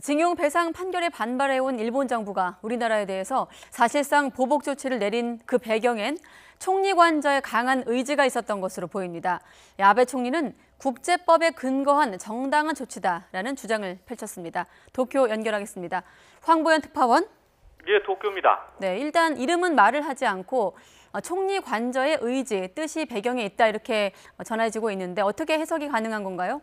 징용 배상 판결에 반발해온 일본 정부가 우리나라에 대해서 사실상 보복 조치를 내린 그 배경엔 총리 관저의 강한 의지가 있었던 것으로 보입니다. 아베 총리는 국제법에 근거한 정당한 조치다라는 주장을 펼쳤습니다. 도쿄 연결하겠습니다. 황보현 특파원. 예, 도쿄입니다. 네, 일단 이름은 말을 하지 않고 총리 관저의 의지, 뜻이 배경에 있다 이렇게 전해지고 있는데 어떻게 해석이 가능한 건가요?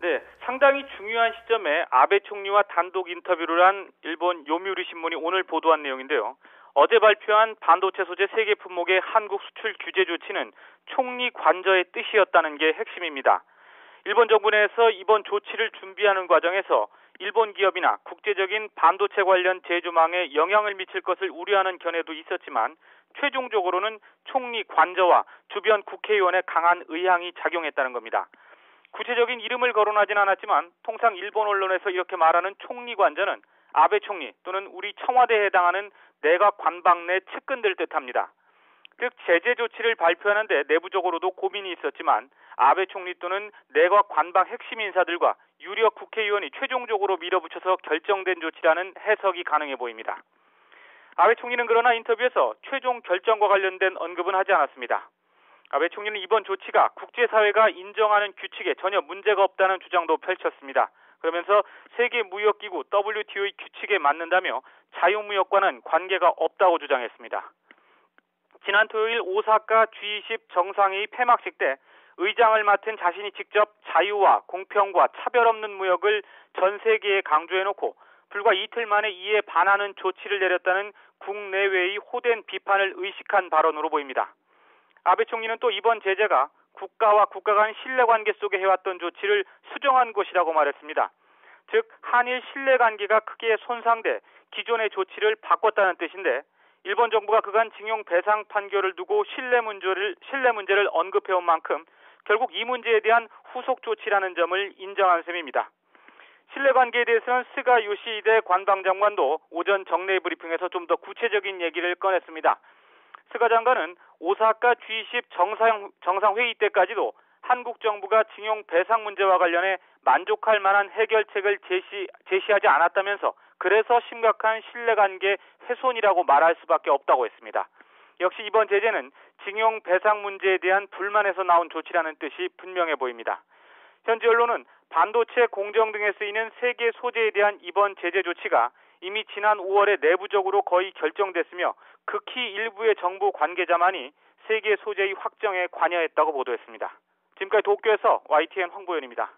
네, 상당히 중요한 시점에 아베 총리와 단독 인터뷰를 한 일본 요미우리 신문이 오늘 보도한 내용인데요. 어제 발표한 반도체 소재 세계 품목의 한국 수출 규제 조치는 총리 관저의 뜻이었다는 게 핵심입니다. 일본 정부 내에서 이번 조치를 준비하는 과정에서 일본 기업이나 국제적인 반도체 관련 제조망에 영향을 미칠 것을 우려하는 견해도 있었지만 최종적으로는 총리 관저와 주변 국회의원의 강한 의향이 작용했다는 겁니다. 구체적인 이름을 거론하진 않았지만 통상 일본 언론에서 이렇게 말하는 총리 관저는 아베 총리 또는 우리 청와대에 해당하는 내각 관방 내 측근들 뜻합니다. 즉 제재 조치를 발표하는데 내부적으로도 고민이 있었지만 아베 총리 또는 내각 관방 핵심 인사들과 유력 국회의원이 최종적으로 밀어붙여서 결정된 조치라는 해석이 가능해 보입니다. 아베 총리는 그러나 인터뷰에서 최종 결정과 관련된 언급은 하지 않았습니다. 아베 총리는 이번 조치가 국제사회가 인정하는 규칙에 전혀 문제가 없다는 주장도 펼쳤습니다. 그러면서 세계무역기구 WTO의 규칙에 맞는다며 자유무역과는 관계가 없다고 주장했습니다. 지난 토요일 오사카 G20 정상회의 폐막식 때 의장을 맡은 자신이 직접 자유와 공평과 차별 없는 무역을 전 세계에 강조해놓고 불과 이틀 만에 이에 반하는 조치를 내렸다는 국내외의 호된 비판을 의식한 발언으로 보입니다. 아베 총리는 또 이번 제재가 국가와 국가 간 신뢰관계 속에 해왔던 조치를 수정한 것이라고 말했습니다. 즉 한일 신뢰관계가 크게 손상돼 기존의 조치를 바꿨다는 뜻인데 일본 정부가 그간 징용 배상 판결을 두고 신뢰 문제를 언급해온 만큼 결국 이 문제에 대한 후속 조치라는 점을 인정한 셈입니다. 신뢰관계에 대해서는 스가 요시히데 관방장관도 오전 정례 브리핑에서 좀 더 구체적인 얘기를 꺼냈습니다. 스가 장관은 오사카 G20 정상회의 때까지도 한국 정부가 징용 배상 문제와 관련해 만족할 만한 해결책을 제시하지 않았다면서 그래서 심각한 신뢰관계 훼손이라고 말할 수밖에 없다고 했습니다. 역시 이번 제재는 징용 배상 문제에 대한 불만에서 나온 조치라는 뜻이 분명해 보입니다. 현지 언론은 반도체 공정 등에 쓰이는 세계 소재에 대한 이번 제재 조치가 이미 지난 5월에 내부적으로 거의 결정됐으며 극히 일부의 정부 관계자만이 세계 소재의 확정에 관여했다고 보도했습니다. 지금까지 도쿄에서 YTN 황보현입니다.